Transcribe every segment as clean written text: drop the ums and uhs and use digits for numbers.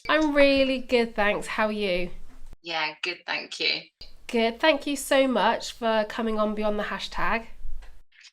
I'm really good, thanks. How are you? Yeah, good, thank you. Good. Thank you so much for coming on Beyond the Hashtag.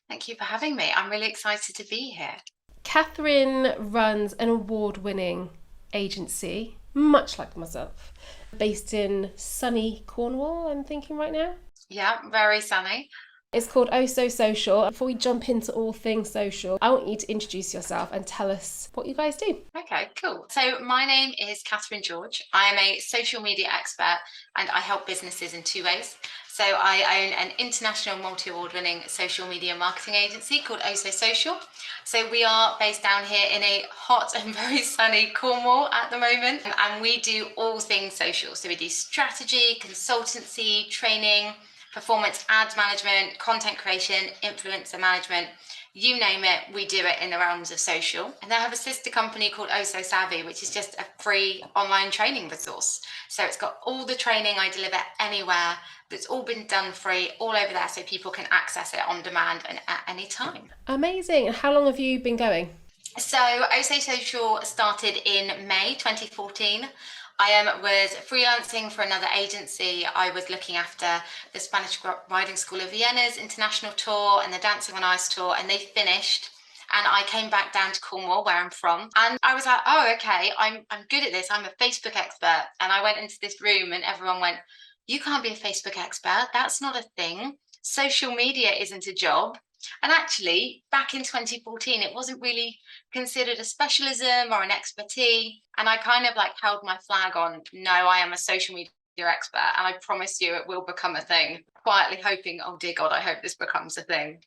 Thank you for having me. I'm really excited to be here. Katherine runs an award-winning agency, much like myself, based in sunny Cornwall, I'm thinking right now. Yeah, very sunny. It's called Oh So Social. Before we jump into all things social, I want you to introduce yourself and tell us what you guys do. Okay, cool. So my name is Katherine George. I am a social media expert and I help businesses in two ways. So I own an international multi-award winning social media marketing agency called Oso Social. So we are based down here in a hot and very sunny Cornwall at the moment, and we do all things social. So we do strategy, consultancy, training, performance ads management, content creation, influencer management, you name it, we do it in the realms of social. And then I have a sister company called Oh So Savvy, which is just a free online training resource. So it's got all the training I deliver anywhere, that's all been done free all over there, so people can access it on demand and at any time. Amazing. And how long have you been going? So OSA Social started in May 2014. I was freelancing for another agency. I was looking after the Spanish Riding School of Vienna's international tour and the Dancing on Ice tour, and they finished. And I came back down to Cornwall, where I'm from, and I was like, "Oh, okay, I'm good at this. I'm a Facebook expert." And I went into this room, and everyone went, "You can't be a Facebook expert. That's not a thing. Social media isn't a job." And actually, back in 2014, it wasn't really considered a specialism or an expertise. And I kind of like held my flag on, no, I am a social media expert. And I promise you it will become a thing. Quietly hoping, oh dear God, I hope this becomes a thing.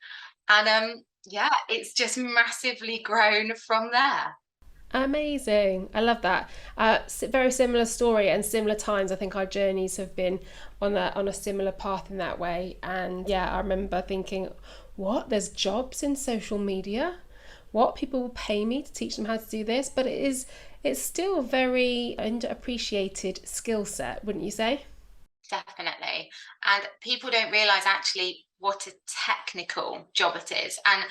And yeah, it's just massively grown from there. Amazing. I love that. Very similar story and similar times. I think our journeys have been on a similar path in that way. And yeah, I remember thinking, what? There's jobs in social media? What? People will pay me to teach them how to do this? But it's still a very underappreciated skill set, wouldn't you say? Definitely. And people don't realize actually what a technical job it is and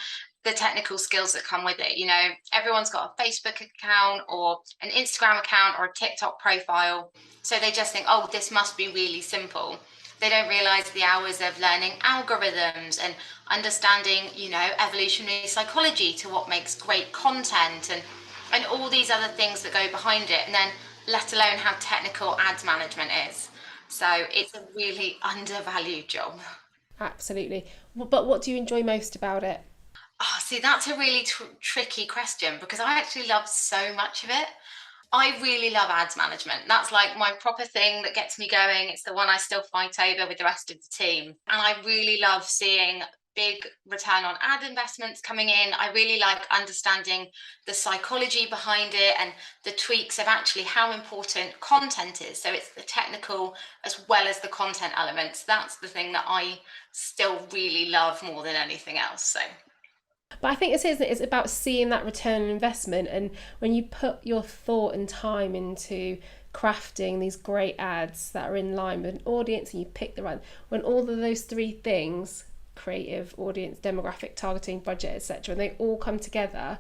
the technical skills that come with it. You know, everyone's got a Facebook account or an Instagram account or a TikTok profile. So they just think, oh, this must be really simple. They don't realize the hours of learning algorithms and understanding, evolutionary psychology to what makes great content and all these other things that go behind it. And then let alone how technical ads management is. So it's a really undervalued job. Absolutely. But what do you enjoy most about it? Oh, see, that's a really tricky question because I actually love so much of it. I really love ads management. That's like my proper thing that gets me going. It's the one I still fight over with the rest of the team. And I really love seeing big return on ad investments coming in. I really like understanding the psychology behind it and the tweaks of actually how important content is. So it's the technical as well as the content elements. That's the thing that I still really love more than anything else. So But I think it is, it's about seeing that return on investment. And when you put your thought and time into crafting these great ads that are in line with an audience and you pick the right, when all of those three things, creative, audience, demographic, targeting, budget, etc., and they all come together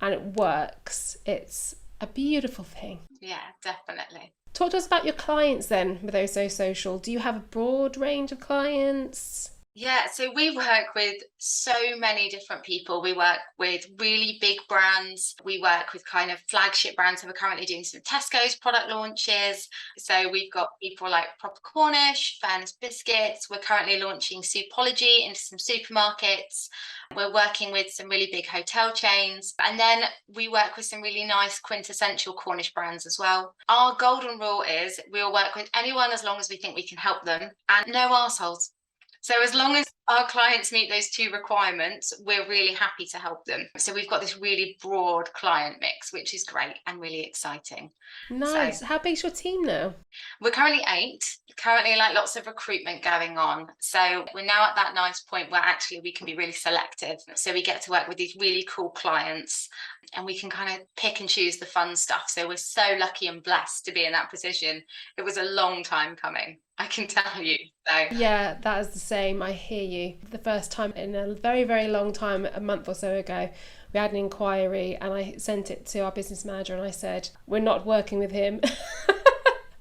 and it works, it's a beautiful thing. yeah, definitely. Talk to us about your clients then with Oso Social. Do you have a broad range of clients? Yeah, so we work with so many different people. We work with really big brands. We work with kind of flagship brands. So we're currently doing some Tesco's product launches. So we've got people like Proper Cornish, Fairness Biscuits. We're currently launching Soupology into some supermarkets. We're working with some really big hotel chains. And then we work with some really nice quintessential Cornish brands as well. Our golden rule is we'll work with anyone as long as we think we can help them and no arseholes. So as long as our clients meet those two requirements, we're really happy to help them. So we've got this really broad client mix, which is great and really exciting. So Nice. How big's your team now? we're currently eight, currently like lots of recruitment going on. So we're now at that nice point where actually we can be really selective. So we get to work with these really cool clients and we can kind of pick and choose the fun stuff. So we're so lucky and blessed to be in that position. It was a long time coming. I can tell you. So Yeah, that is the same. I hear you. The first time in a very, very long time, a month or so ago, we had an inquiry and I sent it to our business manager and I said, we're not working with him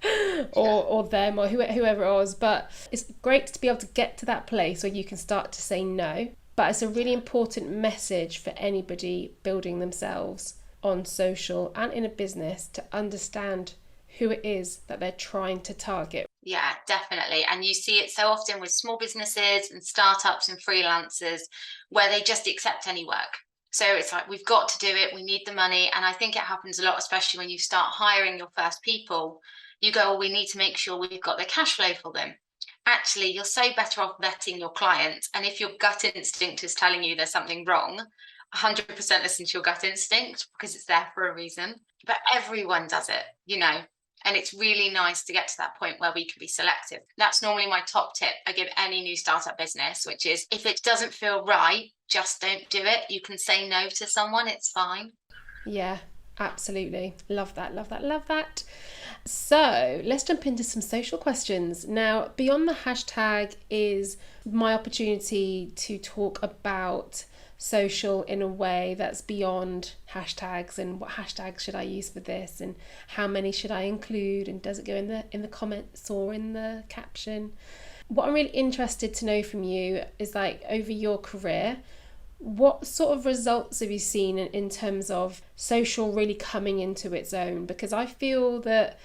yeah, or them or whoever it was. But it's great to be able to get to that place where you can start to say no. But it's a really important message for anybody building themselves on social and in a business to understand who it is that they're trying to target. yeah, definitely. And you see it so often with small businesses and startups and freelancers where they just accept any work. So it's like, we've got to do it, we need the money. And I think it happens a lot, especially when you start hiring your first people. You go, well, we need to make sure we've got the cash flow for them. Actually, you're so better off vetting your clients. And if your gut instinct is telling you there's something wrong, 100% listen to your gut instinct because it's there for a reason. But everyone does it, you know. And it's really nice to get to that point where we can be selective. That's normally my top tip I give any new startup business, which is if it doesn't feel right, just don't do it. You can say no to someone, it's fine. Yeah, absolutely. Love that, love that, love that. So let's jump into some social questions. Now, beyond the hashtag is my opportunity to talk about social in a way that's beyond hashtags and what hashtags should I use for this and how many should I include and does it go in the comments or in the caption. What I'm really interested to know from you is like over your career, what sort of results have you seen in terms of social really coming into its own? Because I feel that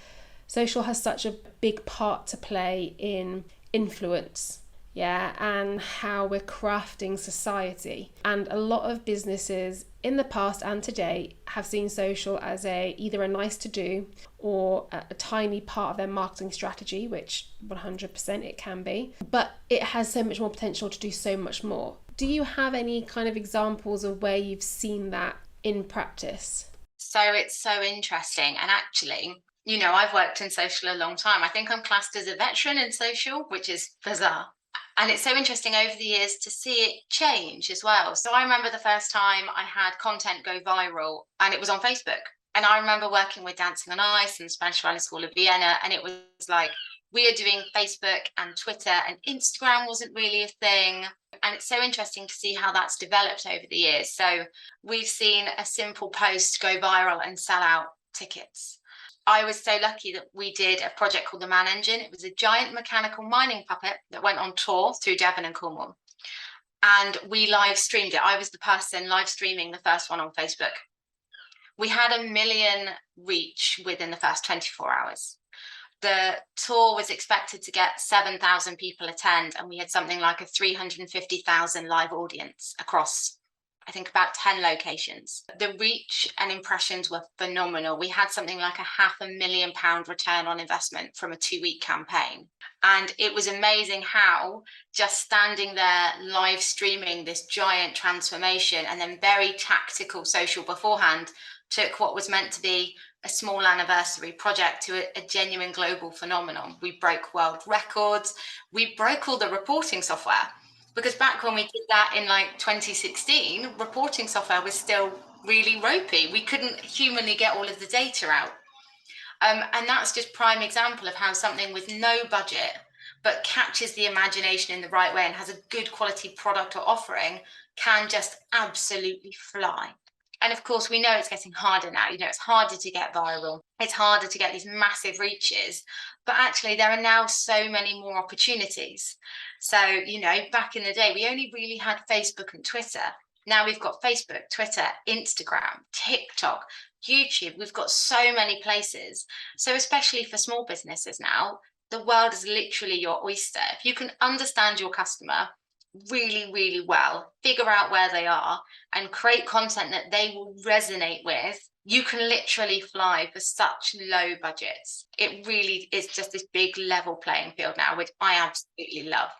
social has such a big part to play in influence, yeah, and how we're crafting society. And a lot of businesses in the past and today have seen social as either a nice to do or a tiny part of their marketing strategy, which 100% it can be, but it has so much more potential to do so much more. Do you have any kind of examples of where you've seen that in practice? So it's so interesting. And actually, you know, I've worked in social a long time. I think I'm classed as a veteran in social, which is bizarre. And it's so interesting over the years to see it change as well. So I remember the first time I had content go viral and it was on Facebook. And I remember working with Dancing on Ice and Spanish Writing School of Vienna. And it was like, we are doing Facebook and Twitter, and Instagram wasn't really a thing. And it's so interesting to see how that's developed over the years. So we've seen a simple post go viral and sell out tickets. I was so lucky that we did a project called the Man Engine. It was a giant mechanical mining puppet that went on tour through Devon and Cornwall. And we live streamed it. I was the person live streaming the first one on Facebook. We had 1 million reach within the first 24 hours. The tour was expected to get 7,000 people attend, and we had something like a 350,000 live audience across, I think, about 10 locations. The reach and impressions were phenomenal. We had something like a £500,000 return on investment from a 2-week campaign. And it was amazing how just standing there live streaming this giant transformation and then very tactical social beforehand took what was meant to be a small anniversary project to a genuine global phenomenon. We broke world records. We broke all the reporting software. Because back when we did that in like 2016, reporting software was still really ropey. We couldn't humanly get all of the data out. And that's just prime example of how something with no budget, but catches the imagination in the right way and has a good quality product or offering can just absolutely fly. And of course, we know it's getting harder now. You know, it's harder to get viral. It's harder to get these massive reaches. But actually, there are now so many more opportunities. So, you know, back in the day, we only really had Facebook and Twitter. Now we've got Facebook, Twitter, Instagram, TikTok, YouTube. We've got so many places. So, especially for small businesses now, the world is literally your oyster. If you can understand your customer really, really well, figure out where they are, and create content that they will resonate with, you can literally fly for such low budgets. It really is just this big level playing field now, which I absolutely love.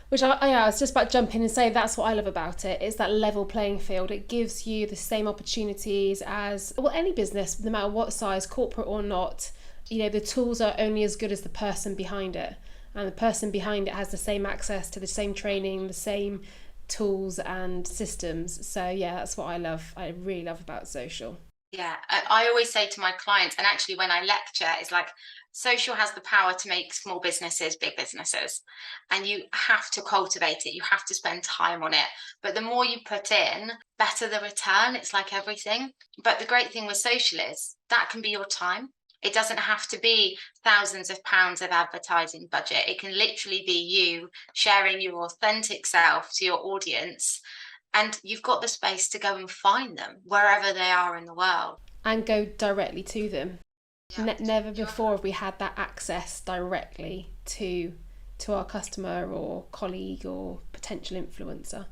Which I was just about to jump in and say that's what I love about it. It's that level playing field. It gives you the same opportunities as well any business, no matter what size, corporate or not. You know, the tools are only as good as the person behind it, and the person behind it has the same access to the same training, the same tools and systems. So yeah, that's what I love. I really love about social. Yeah, I always say to my clients, and actually when I lecture, is like social has the power to make small businesses big businesses, and you have to cultivate it. You have to spend time on it. But the more you put in, better the return. It's like everything. But the great thing with social is that can be your time. It doesn't have to be thousands of pounds of advertising budget. It can literally be you sharing your authentic self to your audience, and you've got the space to go and find them wherever they are in the world. And go directly to them. Yeah. Never before have we had that access directly to our customer or colleague or potential influencer.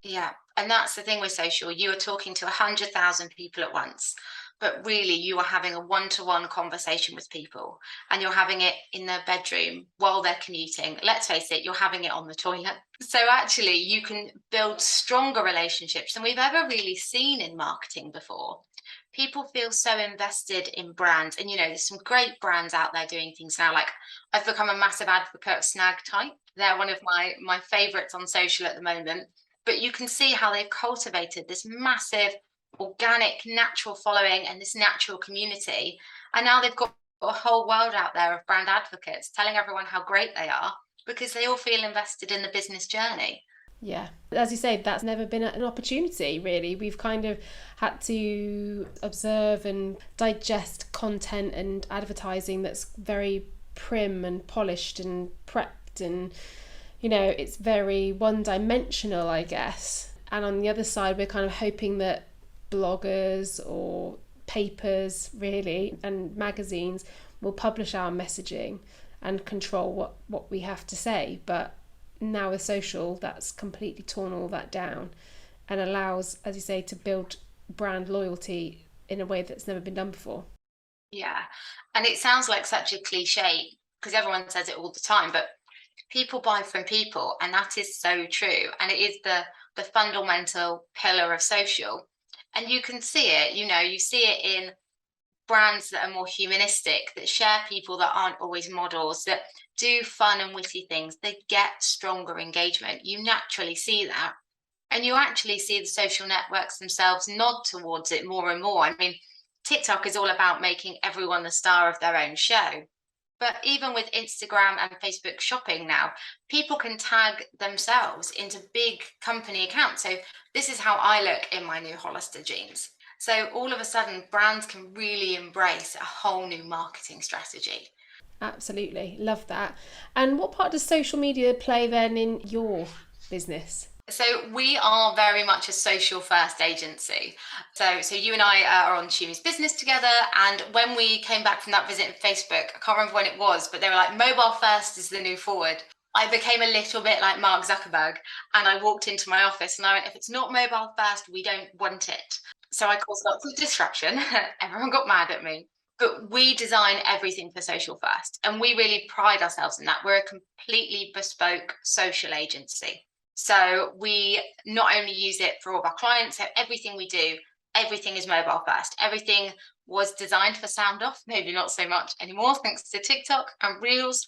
Yeah. And that's the thing with social. You are talking to 100,000 people at once, but really you are having a one-to-one conversation with people, and you're having it in their bedroom while they're commuting. Let's face it, you're having it on the toilet. So actually you can build stronger relationships than we've ever really seen in marketing before. People feel so invested in brands, and there's some great brands out there doing things now. Like, I've become a massive advocate of Snag Type. They're one of my favorites on social at the moment. But you can see how they've cultivated this massive organic natural following and this natural community, and now they've got a whole world out there of brand advocates telling everyone how great they are because they all feel invested in the business journey. Yeah, as you say, that's never been an opportunity really. We've kind of had to observe and digest content and advertising that's very prim and polished and prepped, and it's very one dimensional, I guess. And on the other side, we're kind of hoping that bloggers or papers really and magazines will publish our messaging and control what we have to say. But now with social, that's completely torn all that down and allows, as you say, to build brand loyalty in a way that's never been done before. Yeah. And it sounds like such a cliche because everyone says it all the time, but people buy from people, and that is so true. And it is the fundamental pillar of social. And you can see it, you see it in brands that are more humanistic, that share people that aren't always models, that do fun and witty things. They get stronger engagement. You naturally see that. And you actually see the social networks themselves nod towards it more and more. I mean, TikTok is all about making everyone the star of their own show. But even with Instagram and Facebook shopping now, people can tag themselves into big company accounts. So this is how I look in my new Hollister jeans. So all of a sudden, brands can really embrace a whole new marketing strategy. Absolutely, love that. And what part does social media play then in your business? So we are very much a social first agency. So you and I are on Tumi's business together. And when we came back from that visit in Facebook, I can't remember when it was, but they were like, mobile first is the new forward. I became a little bit like Mark Zuckerberg, and I walked into my office and I went, if it's not mobile first, we don't want it. So I caused lots of disruption. Everyone got mad at me. But we design everything for social first. And we really pride ourselves in that. We're a completely bespoke social agency. So we not only use it for all of our clients, so everything we do, everything is mobile first. Everything was designed for sound off, maybe not so much anymore, thanks to TikTok and Reels.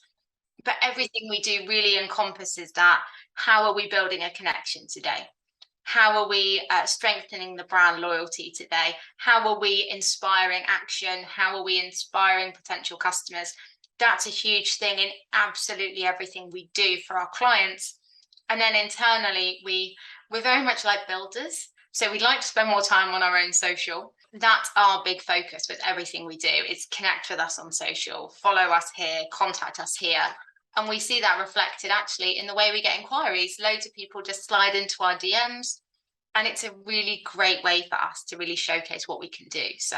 But everything we do really encompasses that. How are we building a connection today? How are we strengthening the brand loyalty today? How are we inspiring action? How are we inspiring potential customers? That's a huge thing in absolutely everything we do for our clients. And then internally, we're very much like builders. So we'd like to spend more time on our own social. That's our big focus with everything we do, is connect with us on social, follow us here, contact us here. And we see that reflected actually in the way we get inquiries. Loads of people just slide into our DMs, and it's a really great way for us to really showcase what we can do. So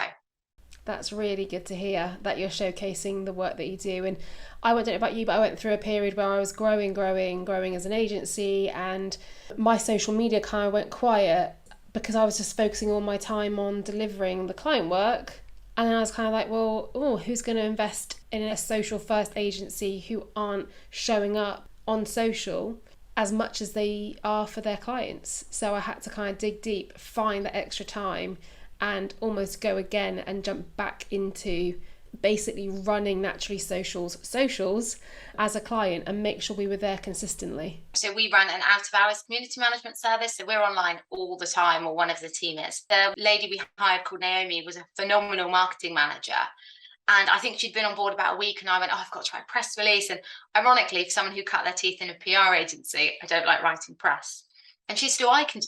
That's really good to hear that you're showcasing the work that you do. And I don't know about you, but I went through a period where I was growing as an agency, and my social media kind of went quiet because I was just focusing all my time on delivering the client work. And then I was kind of like, well, who's going to invest in a social first agency who aren't showing up on social as much as they are for their clients? So I had to kind of dig deep, find that extra time, and almost go again and jump back into basically running Naturally socials as a client and make sure we were there consistently? So we run an out of hours community management service. So we're online all the time, or one of the team is. The lady we hired called Naomi was a phenomenal marketing manager. And I think she'd been on board about a week, and I went, oh, I've got to write a press release. And ironically, for someone who cut their teeth in a PR agency, I don't like writing press. And she said, oh, I can do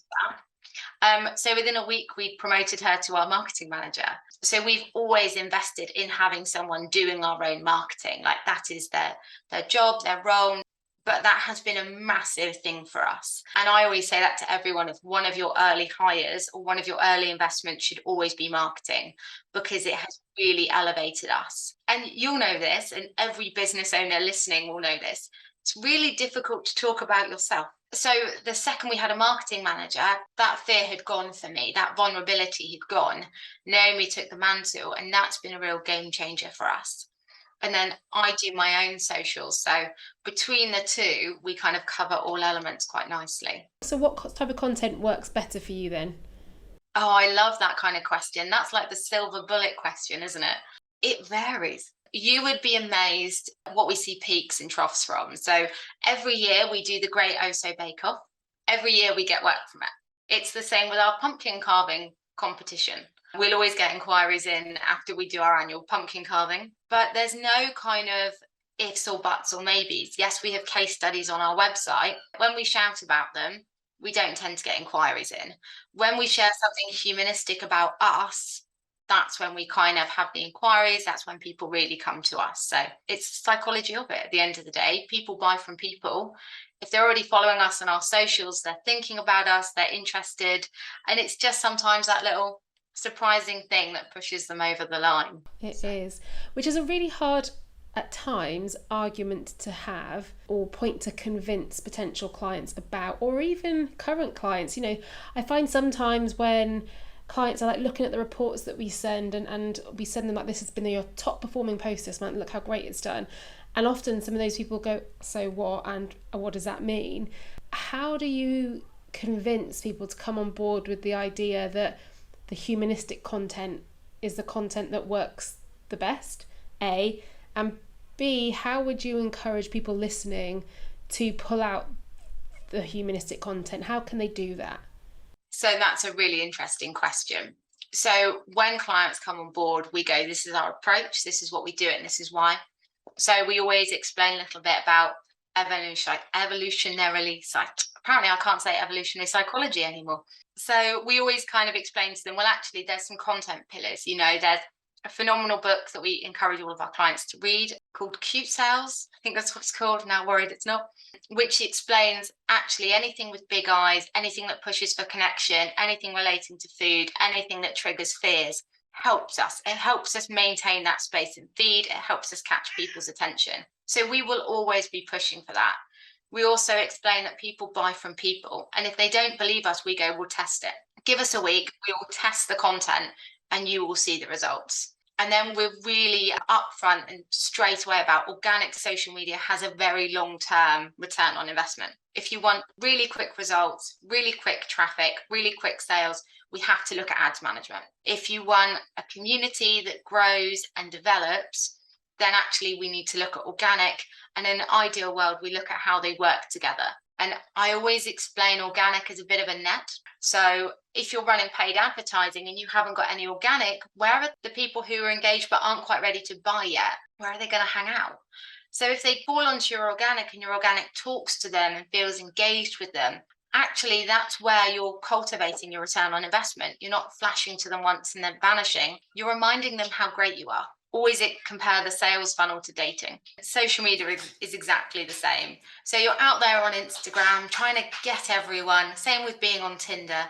that. So within a week, we promoted her to our marketing manager. So we've always invested in having someone doing our own marketing. Like that is their job, their role. But that has been a massive thing for us. And I always say that to everyone, if one of your early hires or one of your early investments should always be marketing, because it has really elevated us. And you'll know this, and every business owner listening will know this. It's really difficult to talk about yourself. So the second we had a marketing manager, that fear had gone for me, that vulnerability had gone. Naomi took the mantle, and that's been a real game changer for us. And then I do my own socials. So between the two, we kind of cover all elements quite nicely. So what type of content works better for you then? Oh, I love that kind of question. That's like the silver bullet question, isn't it? It varies. You would be amazed what we see peaks and troughs from. So every year we do the Great Oso Bake Off. Every year we get work from it. It's the same with our pumpkin carving competition. We'll always get inquiries in after we do our annual pumpkin carving, but there's no kind of ifs or buts or maybes. Yes, we have case studies on our website. When we shout about them, we don't tend to get inquiries in. When we share something humanistic about us, that's when we kind of have the inquiries. That's when people really come to us. So it's psychology of it. At the end of the day, people buy from people. If they're already following us on our socials, they're thinking about us, they're interested. And it's just sometimes that little surprising thing that pushes them over the line. It is, which is a really hard, at times, argument to have or point to convince potential clients about, or even current clients. You know, I find sometimes when clients are like looking at the reports that we send, and we send them like, this has been your top performing post this month, look how great it's done. And often some of those people go, so what? And what does that mean? How do you convince people to come on board with the idea that the humanistic content is the content that works the best, A, and B, how would you encourage people listening to pull out the humanistic content? How can they do that? So that's a really interesting question. So when clients come on board, we go, this is our approach, this is what we do, and this is why. So we always explain a little bit about evolutionarily, apparently I can't say evolutionary psychology anymore. So we always kind of explain to them, well, actually, there's some content pillars. You know, there's a phenomenal book that we encourage all of our clients to read called Cute Sales. I think that's what it's called. Now worried it's not. Which explains actually anything with big eyes, anything that pushes for connection, anything relating to food, anything that triggers fears helps us. It helps us maintain that space and feed. It helps us catch people's attention. So we will always be pushing for that. We also explain that people buy from people. And if they don't believe us, we go, we'll test it. Give us a week, we will test the content and you will see the results. And then we're really upfront and straight away about organic social media has a very long-term return on investment. If you want really quick results, really quick traffic, really quick sales, we have to look at ads management. If you want a community that grows and develops, then actually we need to look at organic. And in an ideal world, we look at how they work together. And I always explain organic as a bit of a net. So if you're running paid advertising and you haven't got any organic, where are the people who are engaged but aren't quite ready to buy yet? Where are they going to hang out? So if they fall onto your organic and your organic talks to them and feels engaged with them, actually that's where you're cultivating your return on investment. You're not flashing to them once and then vanishing. You're reminding them how great you are. Always compare the sales funnel to dating. Social media is exactly the same. So you're out there on Instagram trying to get everyone, same with being on Tinder.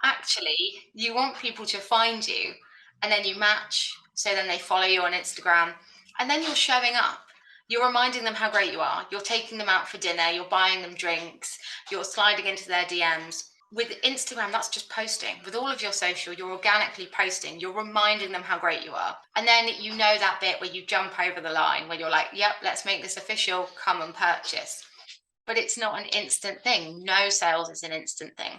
Actually, you want people to find you and then you match. So then they follow you on Instagram and then you're showing up. You're reminding them how great you are. You're taking them out for dinner. You're buying them drinks. You're sliding into their DMs. With Instagram, that's just posting. With all of your social, you're organically posting. You're reminding them how great you are. And then you know that bit where you jump over the line, where you're like, yep, let's make this official, come and purchase. But it's not an instant thing. No sales is an instant thing.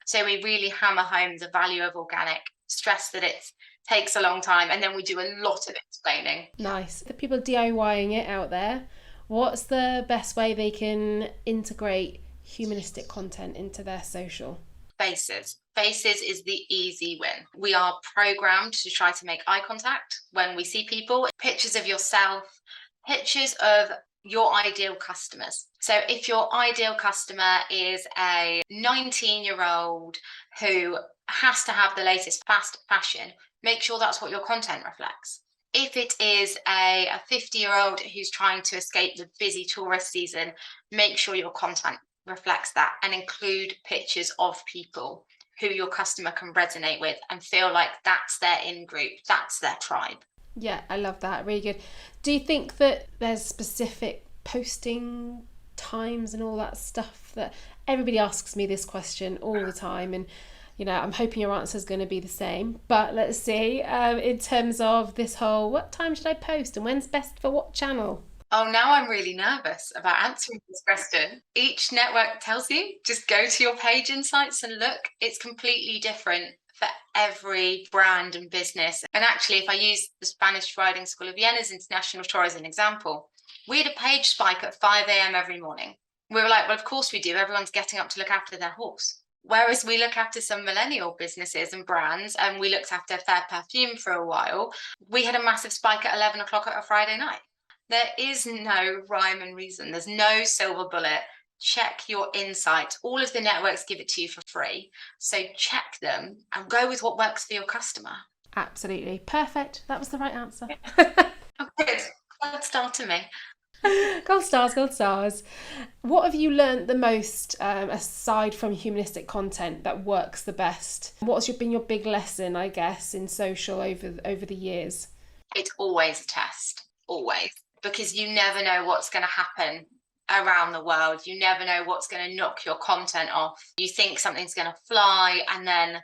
So we really hammer home the value of organic, stress that it's takes a long time, and then we do a lot of explaining. Nice. The people DIYing it out there, what's the best way they can integrate humanistic content into their social? Faces. Faces is the easy win. We are programmed to try to make eye contact when we see people. Pictures of yourself, pictures of your ideal customers. So if your ideal customer is a 19-year-old who has to have the latest fast fashion, make sure that's what your content reflects. If it is a 50-year-old who's trying to escape the busy tourist season, make sure your content reflects that and include pictures of people who your customer can resonate with and feel like that's their in-group, that's their tribe. Yeah, I love that. Really good. Do you think that there's specific posting times and all that stuff that everybody asks me this question all the time, and I'm hoping your answer is going to be the same, but let's see, in terms of this whole what time should I post and when's best for what channel? Oh, now I'm really nervous about answering this question. Each network tells you, just go to your page insights and look. It's completely different for every brand and business. And actually, if I use the Spanish Riding School of Vienna's international tour as an example, we had a page spike at 5 a.m. every morning. We were like, well, of course we do. Everyone's getting up to look after their horse. Whereas we look after some millennial businesses and brands, and we looked after Fair Perfume for a while, we had a massive spike at 11 o'clock on a Friday night. There is no rhyme and reason. There's no silver bullet. Check your insights. All of the networks give it to you for free. So check them and go with what works for your customer. Absolutely. Perfect. That was the right answer. Oh, good. Good start to me. Gold stars, gold stars. What have you learned the most, aside from humanistic content, that works the best? What's been your big lesson, I guess, in social over the years? It's always a test. Always. Because you never know what's going to happen around the world. You never know what's going to knock your content off. You think something's going to fly, and then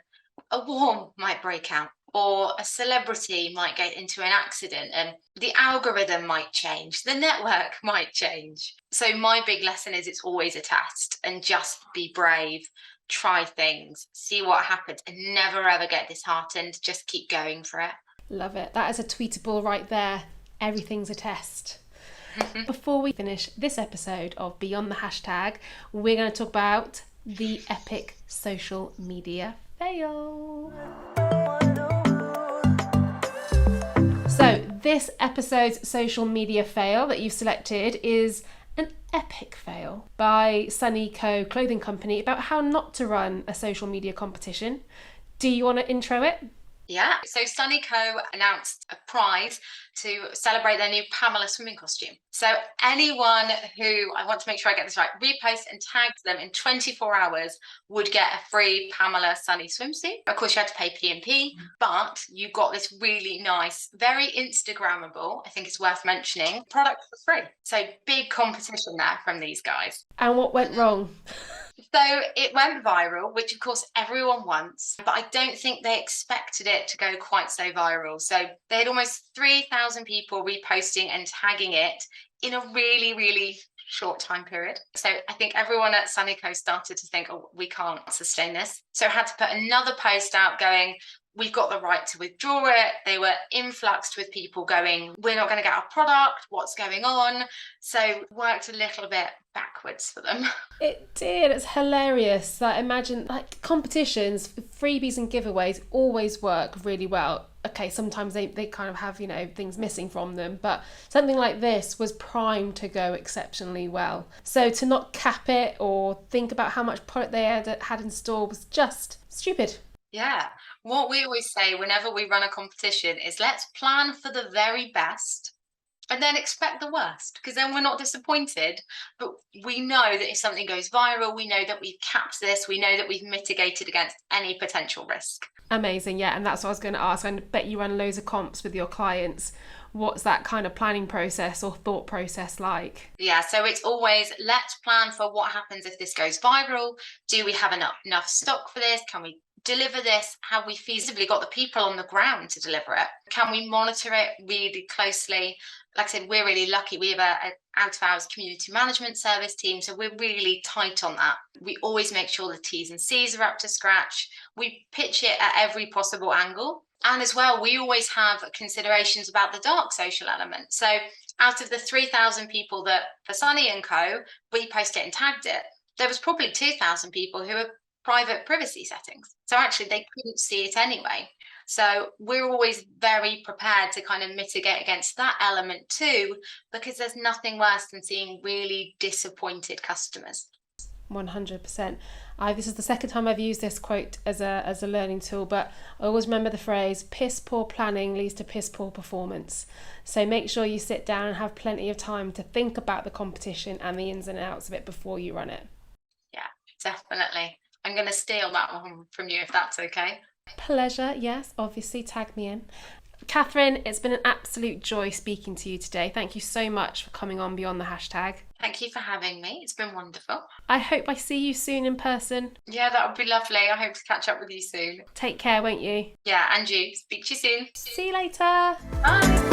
a war might break out, or a celebrity might get into an accident, and the algorithm might change, the network might change. So my big lesson is it's always a test, and just be brave, try things, see what happens, and never ever get disheartened. Just keep going for it. Love it. That is a tweetable right there. Everything's a test. Before we finish this episode of Beyond the Hashtag, we're going to talk about the epic social media fail. So this episode's social media fail that you've selected is an epic fail by Sunny Co clothing company about how not to run a social media competition. Do you want to intro it? Yeah, so Sunny Co announced a prize to celebrate their new Pamela swimming costume. So anyone who, I want to make sure I get this right, repost and tagged them in 24 hours would get a free Pamela Sunny swimsuit. Of course, you had to pay P&P, but you got this really nice, very Instagrammable, I think it's worth mentioning, product for free. So big competition there from these guys. And what went wrong? So it went viral, which of course everyone wants, but I don't think they expected it to go quite so viral. So they had almost 3,000 people reposting and tagging it in a really, really short time period. So I think everyone at Sunny Co started to think, oh, we can't sustain this. So I had to put another post out going, we've got the right to withdraw it. They were influxed with people going, we're not going to get our product, what's going on? So worked a little bit backwards for them. It did. It's hilarious. Like, imagine, like, competitions, freebies and giveaways always work really well. Okay, sometimes they kind of have, things missing from them, but something like this was primed to go exceptionally well. So to not cap it or think about how much product they had in store was just stupid. Yeah. What we always say whenever we run a competition is let's plan for the very best and then expect the worst, because then we're not disappointed. But we know that if something goes viral, we know that we've capped this, we know that we've mitigated against any potential risk. Amazing, yeah. And that's what I was going to ask. I bet you run loads of comps with your clients. What's that kind of planning process or thought process like? Yeah, so it's always let's plan for what happens if this goes viral. Do we have enough stock for this? Can we deliver this? Have we feasibly got the people on the ground to deliver it? Can we monitor it really closely? Like I said, we're really lucky. We have an out-of-hours community management service team, so we're really tight on that. We always make sure the T's and C's are up to scratch. We pitch it at every possible angle. And as well, we always have considerations about the dark social element. So out of the 3,000 people that for Sunny and Co, we posted and tagged it, there was probably 2,000 people who were private privacy settings. So actually they couldn't see it anyway. So we're always very prepared to kind of mitigate against that element too, because there's nothing worse than seeing really disappointed customers. 100%. This is the second time I've used this quote as a learning tool, but I always remember the phrase, piss poor planning leads to piss poor performance. So make sure you sit down and have plenty of time to think about the competition and the ins and outs of it before you run it. Yeah, definitely. I'm going to steal that one from you if that's okay. Pleasure, yes, obviously, tag me in. Katherine, it's been an absolute joy speaking to you today. Thank you so much for coming on Beyond the Hashtag. Thank you for having me. It's been wonderful. I hope I see you soon in person. Yeah, that would be lovely. I hope to catch up with you soon. Take care, won't you? Yeah, and you. Speak to you soon. See you later. Bye.